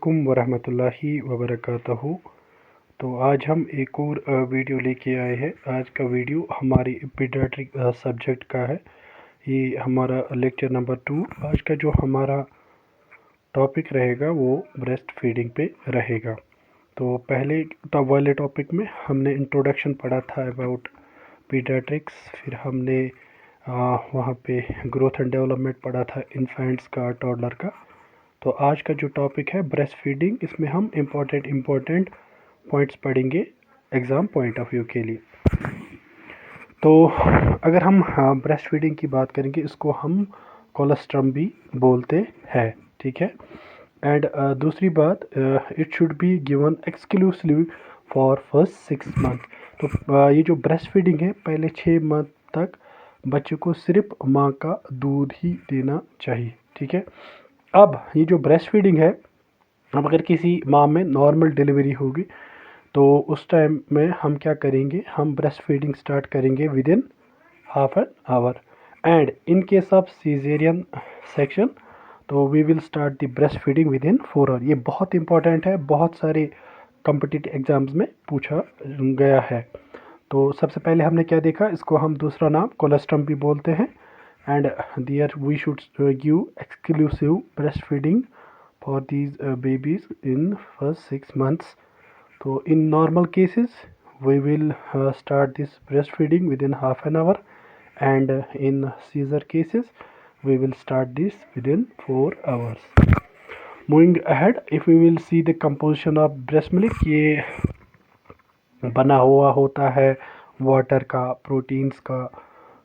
वालेकुम वरहमतुल्लाहि वबरकातुहू। तो आज हम एक और वीडियो लेके आए हैं। आज का वीडियो हमारी पीडियाट्रिक सब्जेक्ट का है। ये हमारा लेक्चर नंबर 2। आज का जो हमारा टॉपिक रहेगा वो ब्रेस्ट फीडिंग पे रहेगा। तो पहले टॉप वाले टॉपिक में हमने इंट्रोडक्शन पढ़ा था अबाउट पीडियाट्रिक्स, फिर हमने वहाँ पे ग्रोथ एंड डेवलपमेंट पढ़ा था इन्फेंट्स का, टॉडलर का। तो आज का जो टॉपिक है ब्रेस्ट फीडिंग, इसमें हम इम्पोर्टेंट पॉइंट्स पढ़ेंगे एग्ज़ाम पॉइंट ऑफ व्यू के लिए। तो अगर हम ब्रेस्ट फीडिंग की बात करेंगे, इसको हम कोलोस्ट्रम भी बोलते हैं, ठीक है। एंड दूसरी बात, it should be given exclusively for first 6 month. तो ये जो ब्रेस्ट फीडिंग है, पहले 6 मंथ तक बच्चे को सिर्फ माँ का दूध ही देना चाहिए, ठीक है। अब ये जो ब्रेस्ट फीडिंग है, अब अगर किसी माँ में नॉर्मल डिलीवरी होगी तो उस टाइम में हम क्या करेंगे, हम ब्रेस्ट फीडिंग स्टार्ट करेंगे within half an hour. And in case of caesarean section तो we will start the breast feeding within 4 hour. ये बहुत इंपॉर्टेंट है, बहुत सारे कॉम्पिटिटिव एग्जाम्स में पूछा गया है। तो सबसे पहले हमने क्या देखा, इसको हम दूसरा नाम कोलोस्ट्रम भी बोलते हैं। And there we should give exclusive breastfeeding for these babies in first 6 months. So in normal cases we will start this breastfeeding within half an hour, and in seizure cases we will start this within 4 hours. Moving ahead, if we will see the composition of breast milk, ये बना हुआ होता है water का, proteins का,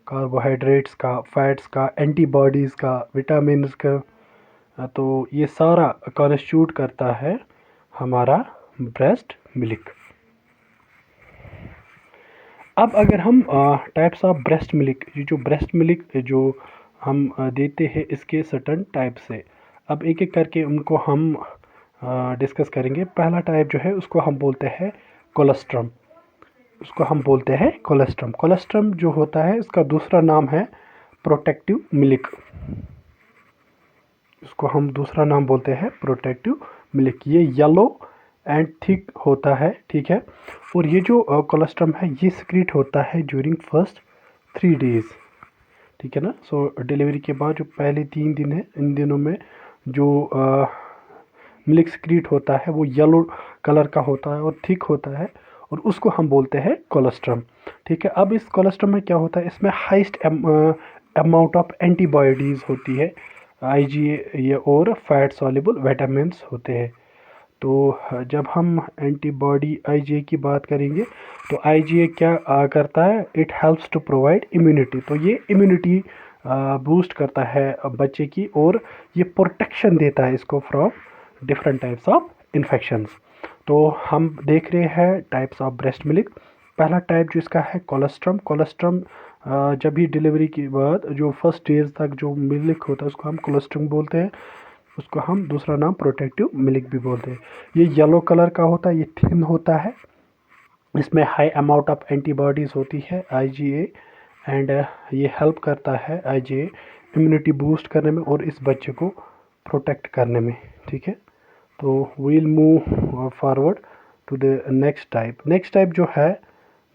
carbohydrates का, fats का, antibodies का, विटामिन्स का। तो ये सारा कॉन्स्टिट्यूट करता है हमारा ब्रेस्ट मिल्क। अब अगर हम टाइप्स ऑफ ब्रेस्ट मिल्क, ये जो ब्रेस्ट मिल्क जो हम देते हैं, इसके सर्टन टाइप्स है। अब एक एक करके उनको हम डिस्कस करेंगे। पहला टाइप जो है उसको हम बोलते हैं कोलोस्ट्रम। उसको हम बोलते हैं कोलोस्ट्रम। कोलोस्ट्रम जो होता है, इसका दूसरा नाम है प्रोटेक्टिव मिल्क। इसको हम दूसरा नाम बोलते हैं प्रोटेक्टिव मिल्क। ये येलो एंड थिक होता है, ठीक है। और ये जो कोलोस्ट्रम है, ये सिक्रीट होता है ड्यूरिंग फर्स्ट 3 डेज, ठीक है ना। सो डिलीवरी के बाद जो पहले 3 दिन है, इन दिनों में जो मिल्क सिक्रीट होता है वो येलो कलर का होता है और थिक होता है, और उसको हम बोलते हैं कोलोस्ट्रम, ठीक है। अब इस कोलोस्ट्रम में क्या होता है, इसमें हाईएस्ट अमाउंट ऑफ एंटीबॉडीज़ होती है, IgA ये और फैट सॉल्युबल विटामिन्स होते हैं। तो जब हम एंटीबॉडी IgA की बात करेंगे, तो IgA क्या करता है, it helps to provide immunity. तो ये इम्यूनिटी बूस्ट करता है बच्चे की, और ये प्रोटेक्शन देता है इसको from different types of infections. तो हम देख रहे हैं टाइप्स ऑफ ब्रेस्ट मिल्क। पहला टाइप जो इसका है कोलोस्ट्रम। कोलोस्ट्रम जब भी डिलीवरी के बाद जो फर्स्ट डेज तक जो मिल्क होता है उसको हम कोलोस्ट्रम बोलते हैं। उसको हम दूसरा नाम प्रोटेक्टिव मिल्क भी बोलते हैं। ये येलो कलर का होता है, ये थिन होता है, इसमें हाई अमाउंट ऑफ एंटीबॉडीज़ होती है IgA, एंड ये हेल्प करता है IgA इम्यूनिटी बूस्ट करने में और इस बच्चे को प्रोटेक्ट करने में, ठीक है। तो we'll move forward to the next type. Next type जो है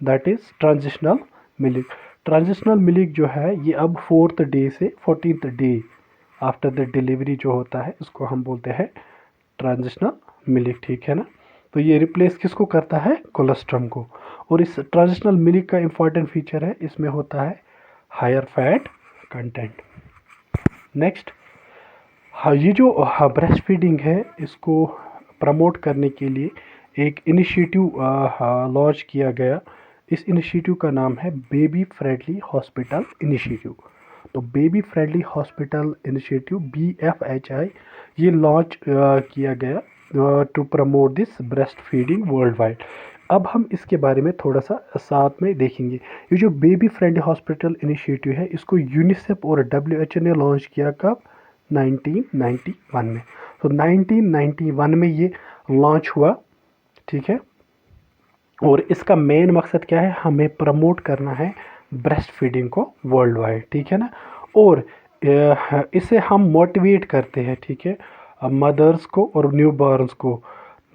that is transitional milk. Transitional milk जो है, ये अब 4th डे से 14th day after the delivery जो होता है, उसको हम बोलते हैं ट्रांजिशनल मिल्क, ठीक है ना। तो ये रिप्लेस किसको करता है, कोलोस्ट्रम को। और इस ट्रांजिशनल मिल्क का इम्पॉर्टेंट फीचर है, इसमें होता है हायर फैट कंटेंट। नेक्स्ट, हाँ, ये जो ब्रेस्ट फीडिंग है, इसको प्रमोट करने के लिए एक इनिशिएटिव लॉन्च किया गया। इस इनिशिएटिव का नाम है बेबी फ्रेंडली हॉस्पिटल इनिशिएटिव। तो baby friendly hospital initiative BFHI ये लॉन्च किया गया to promote this breast feeding world wide. अब हम इसके बारे में थोड़ा सा साथ में देखेंगे। ये जो बेबी फ्रेंडली हॉस्पिटल इनिशिएटिव है, इसको यूनिसेफ और WHO ने लॉन्च किया कब, 1991 में। तो 1991 में ये लॉन्च हुआ, ठीक है। और इसका मेन मकसद क्या है, हमें प्रमोट करना है ब्रेस्ट फीडिंग को वर्ल्ड वाइड, ठीक है ना। और इसे हम मोटिवेट करते हैं, ठीक है, मदर्स को और न्यू बॉर्न्स को,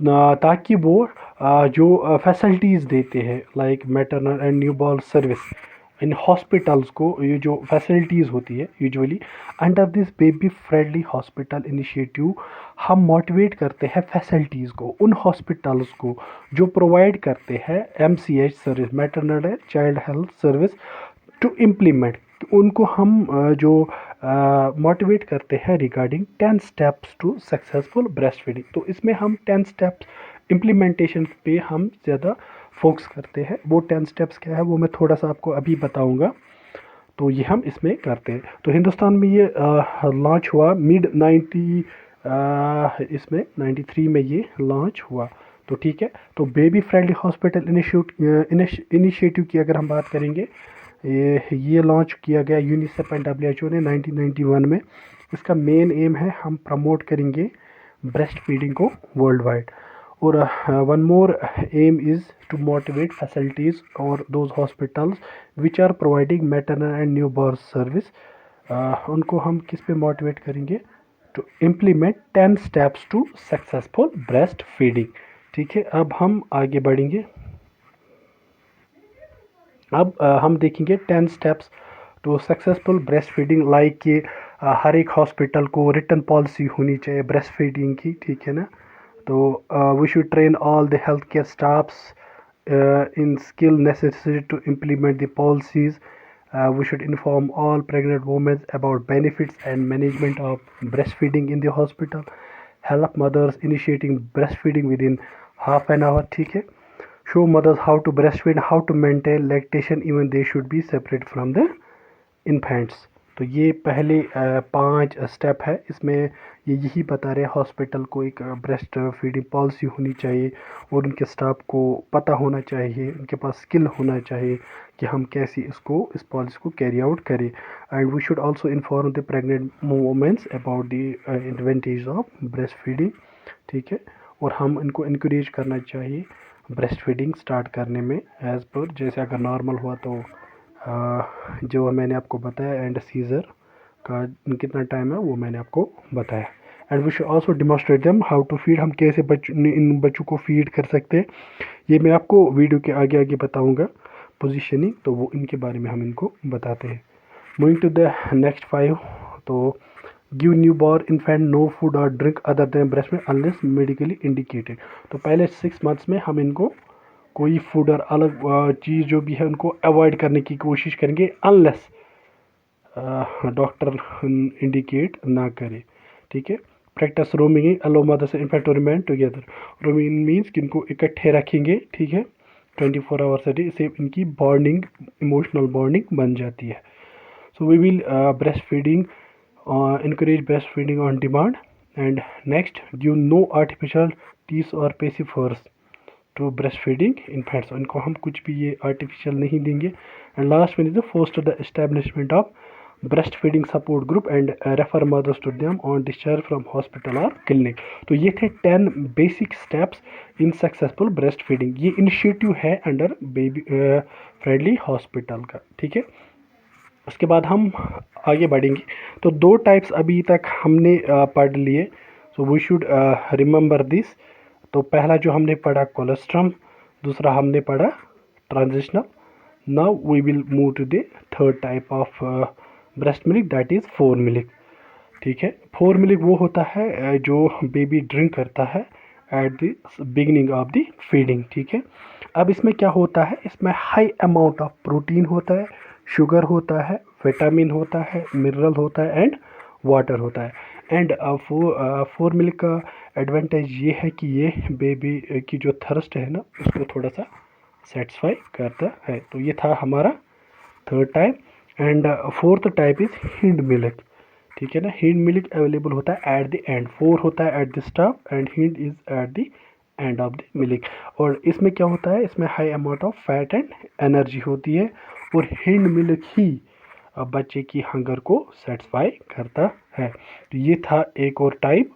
ताकि वो जो फैसिलिटीज़ देते हैं like maternal and new born service in hospitals को, ये जो फैसिलिटीज़ होती है usually under this baby friendly hospital initiative, हम मोटिवेट करते हैं फैसिलिटीज़ को उन हॉस्पिटल्स को जो प्रोवाइड करते हैं MCH service, maternal and child health service, to implement उनको हम जो मोटिवेट करते हैं regarding 10 steps to successful breast feeding. तो इसमें हम 10 स्टेप्स इम्प्लीमेंटेशन पे हम ज़्यादा फोकस करते हैं। वो 10 स्टेप्स क्या है वो मैं थोड़ा सा आपको अभी बताऊंगा। तो ये हम इसमें करते हैं। तो हिंदुस्तान में ये लॉन्च हुआ मिड 90, इसमें 93 में ये लॉन्च हुआ। तो ठीक है, तो बेबी फ्रेंडली हॉस्पिटल इनिशिएटिव की अगर हम बात करेंगे, ये लॉन्च किया गया यूनिसेफ एंड WHO ने 1991 में। इसका मेन एम है हम प्रमोट करेंगे ब्रेस्ट फीडिंग को वर्ल्ड वाइड। और one more aim is to motivate facilities और those hospitals which are providing maternal and new born service, उनको हम किस पे मोटिवेट करेंगे, to implement 10 steps to successful breast feeding. ठीक है, अब हम आगे बढ़ेंगे। अब हम देखेंगे 10 steps to successful breast feeding, like कि हर एक हॉस्पिटल को रिटन पॉलिसी होनी चाहिए ब्रेस्ट फीडिंग की, ठीक है ना। तो we should train all the health care staffs in skill necessary to implement the policies. We should inform all pregnant women about benefits and management of breastfeeding in the hospital. Help mothers initiating breastfeeding within half an hour. ठीक है, show mothers how to breastfeed, how to maintain lactation, even they should be separate from the infants. तो ये पहले 5 step है। इसमें ये यही बता रहे हैं हॉस्पिटल को एक ब्रेस्ट फीडिंग पॉलिसी होनी चाहिए और उनके स्टाफ को पता होना चाहिए, उनके पास स्किल होना चाहिए कि हम कैसे इस पॉलिसी को कैरी आउट करें। And we should also inform the pregnant womens about the advantage of breast feeding. ठीक है, और हम इनको इनक्रेज करना चाहिए ब्रेस्ट फीडिंग स्टार्ट करने में, एज़ पर जैसे अगर नॉर्मल हुआ तो जो मैंने आपको बताया एंड सीज़र का कितना टाइम है वो मैंने आपको बताया। And we should also demonstrate them how to feed, हम कैसे इन बच्चों को फीड कर सकते हैं, ये मैं आपको वीडियो के आगे आगे बताऊंगा। पोजीशनिंग, तो वो इनके बारे में हम इनको बताते हैं। मूविंग टू द नेक्स्ट 5, तो give new born infant no food और drink other than breast milk unless medically indicated. तो पहले 6 मंथ्स में हम इनको कोई फूड और अलग चीज़ जो भी है उनको अवॉइड करने की कोशिश करेंगे अनलेस डॉक्टर इंडिकेट ना करे। ठीक है, practice rooming allow mothers infant to remain together. Rooming means कि इनको इकट्ठे रखेंगे, ठीक है, 24 आवर्स अ डे, इससे इनकी बॉन्डिंग, इमोशनल बॉन्डिंग बन जाती है। So we will breast feeding, encourage breastfeeding on demand. And next, give no artificial teeth or pacifers to breastfeeding infants. इनको हम कुछ भी ये artificial नहीं देंगे. And last one is the foster the establishment of breastfeeding support group and refer mothers to them on discharge from hospital or clinic. तो ये थे 10 basic steps in successful breastfeeding. ये initiative है under baby friendly hospital का, ठीक है। उसके बाद हम आगे बढ़ेंगे। तो 2 टाइप्स अभी तक हमने पढ़ लिए, so we should remember this. तो पहला जो हमने पढ़ा कोलेस्ट्रम, दूसरा हमने पढ़ा transitional. Now we will move to the third type of breast milk, that is 4 milk. ठीक है, 4 मिल्क वो होता है जो बेबी ड्रिंक करता है at the beginning of the feeding. ठीक है, अब इसमें क्या होता है, इसमें हाई अमाउंट ऑफ प्रोटीन होता है, शुगर होता है, विटामिन होता है, मिनरल होता है एंड वाटर होता है। एंड 4 मिल्क का एडवांटेज ये है कि ये बेबी की जो थर्स्ट है ना उसको थोड़ा सा सेटिस्फाई करता है। तो ये था हमारा third type. And fourth type is hind milk. ठीक है ना, हिंड मिल्क अवेलेबल होता है एट द एंड, 4 होता है at the start and hind is at the end of the milk. और इसमें क्या होता है, इसमें high amount of fat and energy होती है और हिंड मिल्क ही बच्चे की हंगर को सेटिस्फाई करता है। तो ये था एक और टाइप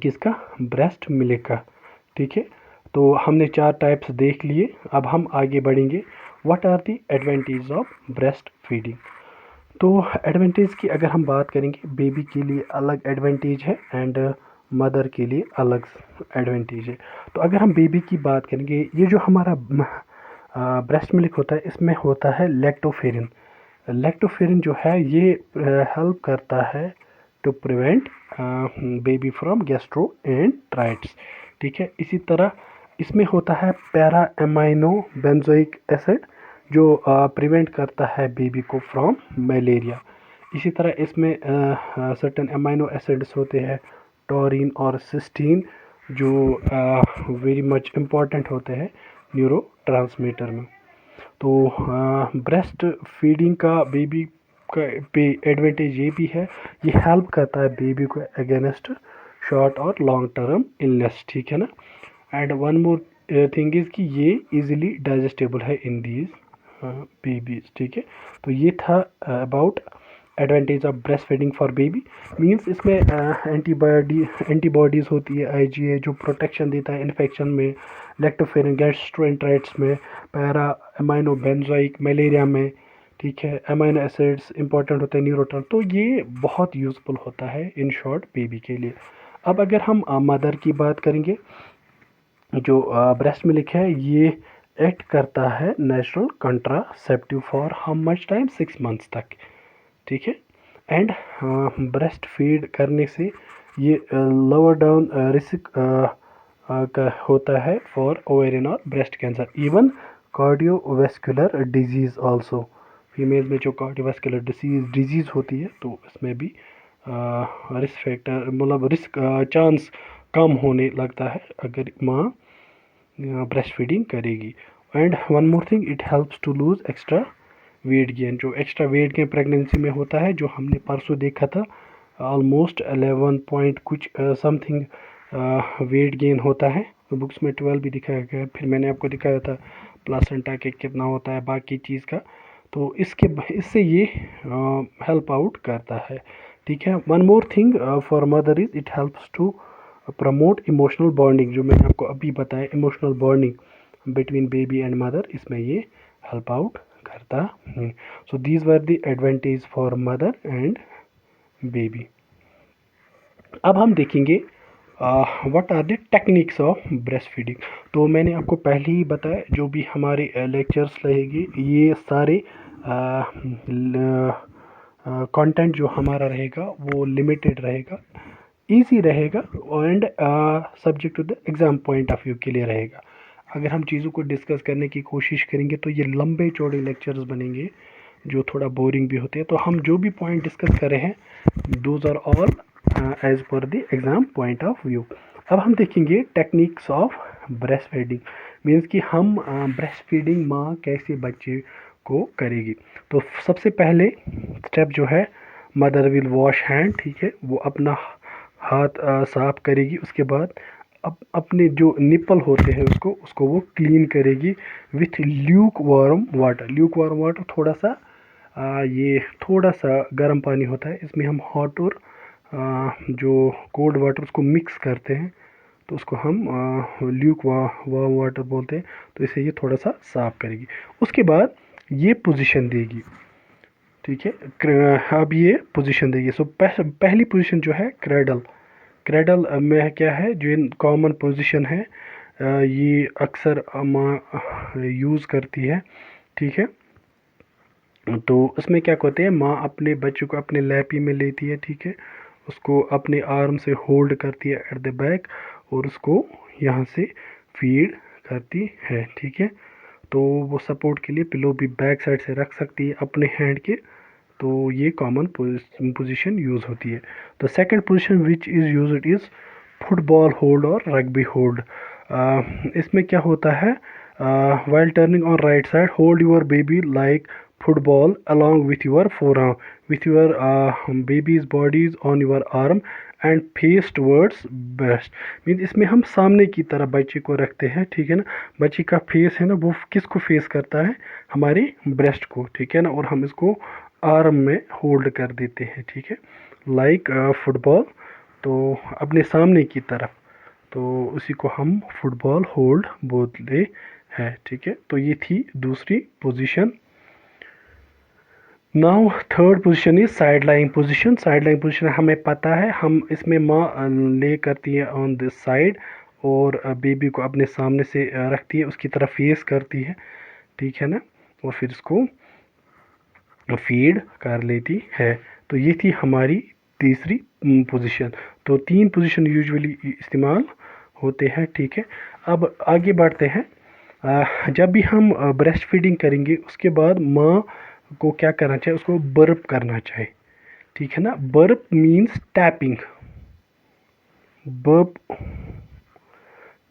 किसका, ब्रेस्ट मिल्क का। ठीक है, तो हमने 4 टाइप्स देख लिए। अब हम आगे बढ़ेंगे, what are the advantage of breast feeding. तो एडवांटेज की अगर हम बात करेंगे, बेबी के लिए अलग एडवांटेज है एंड मदर के लिए अलग एडवांटेज है। तो अगर हम बेबी की बात करेंगे, ये जो हमारा ब्रेस्ट मिल्क होता है, इसमें होता है लैक्टोफेरिन। लैक्टोफेरिन जो है ये हेल्प करता है to prevent baby from gastroenteritis, ठीक है। इसी तरह इसमें होता है पैरा एमाइनो बेंजोइक एसिड, जो प्रिवेंट करता है बेबी को फ्रॉम मलेरिया। इसी तरह इसमें सर्टेन अमाइनो एसिड्स होते हैं, टॉरिन और सिस्टीन, जो वेरी मच इम्पॉर्टेंट होते हैं न्यूरो ट्रांसमीटर में। तो ब्रेस्ट फीडिंग का बेबी का पे एडवांटेज ये भी है, ये हेल्प करता है बेबी को अगेंस्ट शॉर्ट और लॉन्ग टर्म इलनेस, ठीक है ना। And one more thing is कि ये इजीली डाइजेस्टेबल है इन दीज बेबीज, ठीक है। तो ये था about advantage of breast feeding for baby. Means इसमें एंटीबॉडीज़ होती है, आईजीए, जो प्रोटेक्शन देता है इन्फेक्शन में, लैक्टोफेरिन गैस्ट्रोएंटराइटिस में, पैरा अमाइनो बेंजोइक मलेरिया में, ठीक है। अमाइनो एसिड्स इंपॉर्टेंट होते हैं न्यूरोट्रांस, तो ये बहुत यूज़फुल होता है इन शॉर्ट बेबी के लिए। अब अगर हम मदर की बात करेंगे, जो ब्रेस्ट मिल्क है ये एक्ट करता है natural contraceptive for how much time, 6 months तक, ठीक है। एंड ब्रेस्ट फीड करने से ये लोअर डाउन रिस्क का होता है फॉर ओवेरियन और breast cancer, even cardiovascular disease also. Female में जो कार्डियोवैस्कुलर डिजीज होती है, तो इसमें भी रिस्क फैक्टर, मतलब रिस्क चांस कम होने लगता है अगर माँ ब्रेस्ट फीडिंग करेगी। And one more thing, it helps to lose extra weight gain. जो एक्स्ट्रा वेट गेन प्रेगनेंसी में होता है, जो हमने परसों देखा था, ऑलमोस्ट 11 पॉइंट कुछ समथिंग वेट गेन होता है। तो बुक्स में 12 भी दिखाया गया है, फिर मैंने आपको दिखाया था प्लासेंटा के कितना होता है बाकी चीज़ का। तो इससे ये हेल्प आउट करता है, ठीक है। One more thing for mother is it helps to promote emotional bonding, जो मैंने आपको अभी बताया, emotional bonding between baby and mother, इसमें ये हेल्प आउट करता है। So these were the advantage for mother and baby. अब हम देखेंगे what are the techniques of breast feeding. तो मैंने आपको पहले ही बताया, जो भी हमारे लेक्चर्स रहेंगे, ये सारे कंटेंट जो हमारा रहेगा वो लिमिटेड रहेगा, इजी रहेगा, and subject to the exam point of view के लिए रहेगा। अगर हम चीज़ों को डिस्कस करने की कोशिश करेंगे तो ये लंबे चौड़े लेक्चर्स बनेंगे, जो थोड़ा बोरिंग भी होते हैं। तो हम जो भी पॉइंट डिस्कस कर रहे हैं, those are all as per the exam point of view. अब हम देखेंगे techniques of breast feeding, means कि हम ब्रेस्ट फीडिंग माँ कैसे बच्चे को करेगी। तो सबसे पहले स्टेप जो है, मदर विल वॉश हैंड, ठीक है। वो अपना हाथ साफ करेगी। उसके बाद अपने जो निपल होते हैं उसको वो क्लीन करेगी with Luke warm water. Luke warm water थोड़ा सा ये थोड़ा सा गर्म पानी होता है, इसमें हम हॉट और जो कोल्ड वाटर उसको मिक्स करते हैं, तो उसको हम ल्यूक वार्म वाटर बोलते हैं। तो इसे ये थोड़ा सा साफ करेगी। उसके बाद ये पोजीशन देगी, ठीक है। अब ये पोजीशन देगी। सो पहली पोजीशन जो है क्रेडल। क्रेडल में क्या है, जो कॉमन पोजीशन है, ये अक्सर माँ यूज़ करती है, ठीक है। तो उसमें क्या कहते हैं, माँ अपने बच्चों को अपने लैपी में लेती है, ठीक है। उसको अपने आर्म से होल्ड करती है एट द बैक, और उसको यहाँ से फीड करती है, ठीक है। तो वो सपोर्ट के लिए पिलो भी बैक साइड से रख सकती है अपने हैंड के। तो ये कॉमन पोजीशन यूज़ होती है। तो second position which is used is football hold और रग्बी होल्ड। इसमें क्या होता है, while turning on right side, hold your baby like football along with your forearm, with your baby's bodies on your arm and face towards breast। Mean इसमें हम सामने की तरफ बच्चे को रखते हैं, ठीक है ना। बच्चे का फेस है ना, वो किसको फेस करता है, हमारी ब्रेस्ट को, ठीक है ना। और हम इसको आर्म में होल्ड कर देते हैं, ठीक है, लाइक फुटबॉल, तो अपने सामने की तरफ। तो उसी को हम फुटबॉल होल्ड बोलते हैं, ठीक है। तो ये थी दूसरी position. Now third position is side lying position. Side lying position हमें पता है, हम इसमें माँ ले करती है ऑन दिस साइड और बेबी को अपने सामने से रखती है, उसकी तरफ फेस करती है, ठीक है ना, और फिर इसको फीड कर लेती है। तो ये थी हमारी तीसरी पोजीशन। तो 3 पोजीशन यूजुअली इस्तेमाल होते हैं, ठीक है। अब आगे बढ़ते हैं। जब भी हम ब्रेस्ट फीडिंग करेंगे उसके बाद माँ को क्या करना चाहिए, उसको बर्प करना चाहिए, ठीक है ना। बर्प मीन्स टैपिंग, बर्प,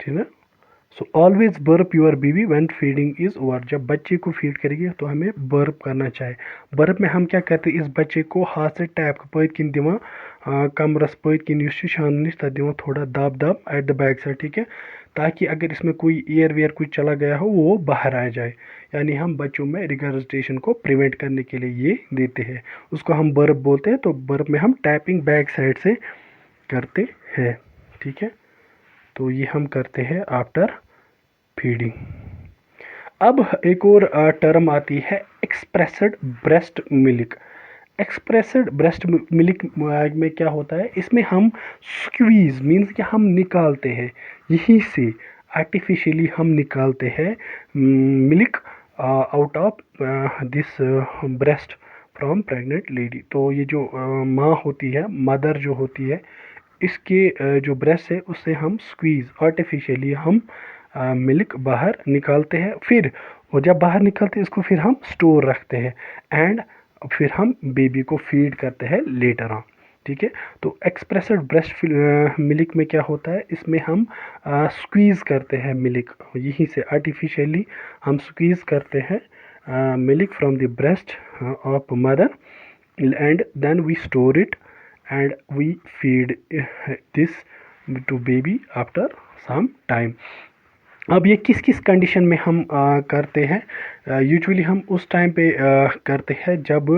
ठीक है। So always burp your baby when feeding is over. जब बच्चे को फीड करेंगे तो हमें बर्प करना चाहिए। बर्प में हम क्या करते हैं, इस बच्चे को हाथ से टैप पत किन दिवान कमरस पत किन शान नश तक दिवान थोड़ा दब दब एट द बैक साइड, ठीक है, ताकि अगर इसमें कोई एयर वेयर कुछ चला गया हो वो बाहर आ जाए। यानी हम बच्चों में रिगर्जिटेशन को प्रिवेंट करने के लिए ये देते हैं, उसको हम बर्प बोलते हैं। तो बर्प में हम टैपिंग बैक साइड से करते हैं, ठीक है। तो ये हम करते हैं आफ्टर फीडिंग। अब एक और टर्म आती है expressed breast milk. Expressed breast milk में क्या होता है, इसमें हम स्क्वीज मीन्स कि हम निकालते हैं, यहीं से आर्टिफिशियली हम निकालते हैं milk out of this breast from pregnant lady. तो ये जो माँ होती है, मदर जो होती है, इसके जो ब्रेस्ट है उससे हम स्क्वीज आर्टिफिशियली हम मिल्क बाहर निकालते हैं। फिर और जब बाहर निकालते हैं इसको फिर हम स्टोर रखते हैं एंड फिर हम बेबी को फीड करते हैं लेटर ऑन, ठीक है। तो एक्सप्रेस्ड ब्रेस्ट मिल्क में क्या होता है, इसमें हम स्क्वीज़ करते हैं मिल्क, यहीं से आर्टिफिशियली हम स्क्वीज़ करते हैं milk from the breast of mother and then we store it and we feed this to baby after some time। अब ये किस किस कंडीशन में हम करते हैं, यूजुअली हम उस टाइम पे करते हैं जब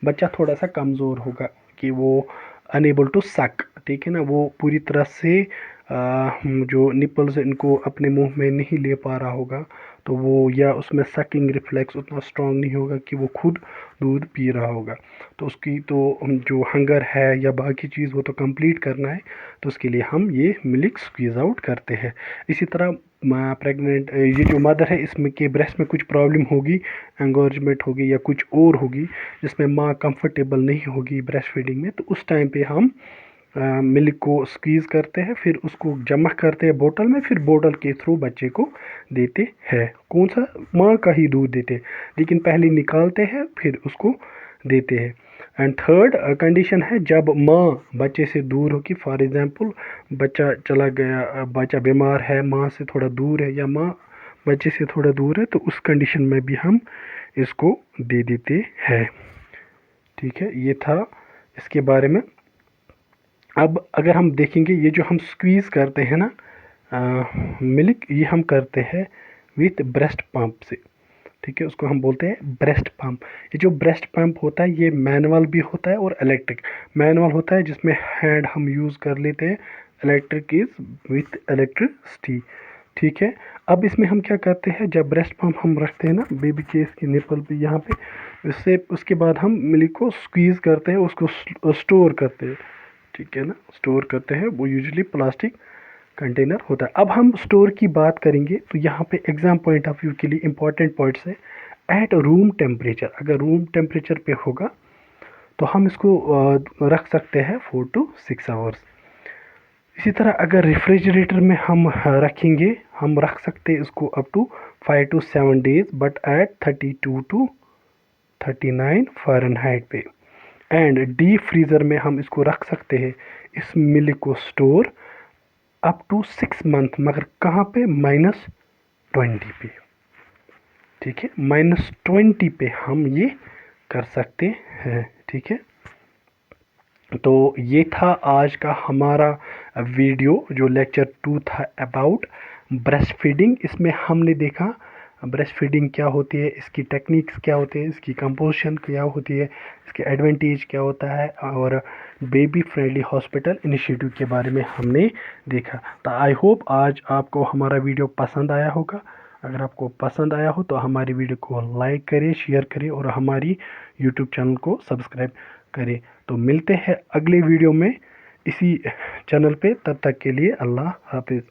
बच्चा थोड़ा सा कमज़ोर होगा, कि वो अनेबल टू सक, ठीक है ना, वो पूरी तरह से जो निपल्स इनको अपने मुंह में नहीं ले पा रहा होगा, तो वो या उसमें सकिंग रिफ्लेक्स उतना स्ट्रांग नहीं होगा कि वो खुद दूध पी रहा होगा। तो उसकी तो जो हंगर है या बाकी चीज़ वो तो कंप्लीट करना है, तो उसके लिए हम ये मिल्क स्क्वीज़ आउट करते हैं। इसी तरह प्रेग्नेंट ये जो मदर है इसमें के ब्रेस्ट में कुछ प्रॉब्लम होगी, एंगोर्जमेंट होगी या कुछ और होगी जिसमें माँ कंफर्टेबल नहीं होगी ब्रेस्ट फीडिंग में, तो उस टाइम पे हम मिल्क को स्क्वीज़ करते हैं, फिर उसको जमा करते हैं बोतल में, फिर बोतल के थ्रू बच्चे को देते हैं। कौन सा, माँ का ही दूध देते हैं, लेकिन पहले निकालते हैं फिर उसको देते हैं। एंड थर्ड कंडीशन है जब माँ बच्चे से दूर होगी, फॉर एग्जांपल बच्चा चला गया, बच्चा बीमार है, माँ से थोड़ा दूर है या माँ बच्चे से थोड़ा दूर है, तो उस कंडीशन में भी हम इसको दे देते हैं, ठीक है। ये था इसके बारे में। अब अगर हम देखेंगे ये जो हम स्क्वीज़ करते हैं ना मिल्क, ये हम करते हैं विथ ब्रेस्ट पंप से, ठीक है, उसको हम बोलते हैं ब्रेस्ट पंप। ये जो ब्रेस्ट पंप होता है ये मैनुअल भी होता है और इलेक्ट्रिक। मैनुअल होता है जिसमें हैंड हम यूज़ कर लेते हैं, इलेक्ट्रिक इज़ विथ इलेक्ट्रिसिटी, ठीक है। अब इसमें हम क्या करते हैं, जब ब्रेस्ट पंप हम रखते हैं ना बेबी के इसके निपल पे यहाँ पे, उससे उसके बाद हम मिल्क को स्क्वीज़ करते हैं, उसको स्टोर करते हैं, ठीक है ना, स्टोर करते हैं। वो यूजुअली प्लास्टिक कंटेनर होता है। अब हम स्टोर की बात करेंगे तो यहाँ पे एग्जाम पॉइंट ऑफ व्यू के लिए इंपॉर्टेंट पॉइंट्स है। एट रूम टेम्परेचर, अगर रूम टेम्परेचर पे होगा तो हम इसको रख सकते हैं 4 to 6 आवर्स। इसी तरह अगर रेफ्रिजरेटर में हम रखेंगे, हम रख सकते हैं इसको up to 5 to 7 days, but at 32 to 39 Fahrenheit पे। एंड डीप फ्रीज़र में हम इसको रख सकते हैं इस मिल्क को स्टोर अप टू 6 मंथ, मगर कहाँ पे, -20 पे, ठीक है, -20 पे हम ये कर सकते हैं, ठीक है। तो ये था आज का हमारा वीडियो जो लेक्चर 2 था अबाउट ब्रेस्ट फीडिंग। इसमें हमने देखा ब्रेस्ट फीडिंग क्या होती है, इसकी टेक्निक्स क्या होती है, इसकी कंपोजिशन क्या होती है, इसके एडवांटेज क्या होता है, और बेबी फ्रेंडली हॉस्पिटल इनिशिएटिव के बारे में हमने देखा। तो आई होप आज आपको हमारा वीडियो पसंद आया होगा। अगर आपको पसंद आया हो तो हमारी वीडियो को लाइक करें, शेयर करें और हमारी यूट्यूब चैनल को सब्सक्राइब करें। तो मिलते हैं अगले वीडियो में इसी चैनल पे, तब तक के लिए अल्लाह हाफिज़।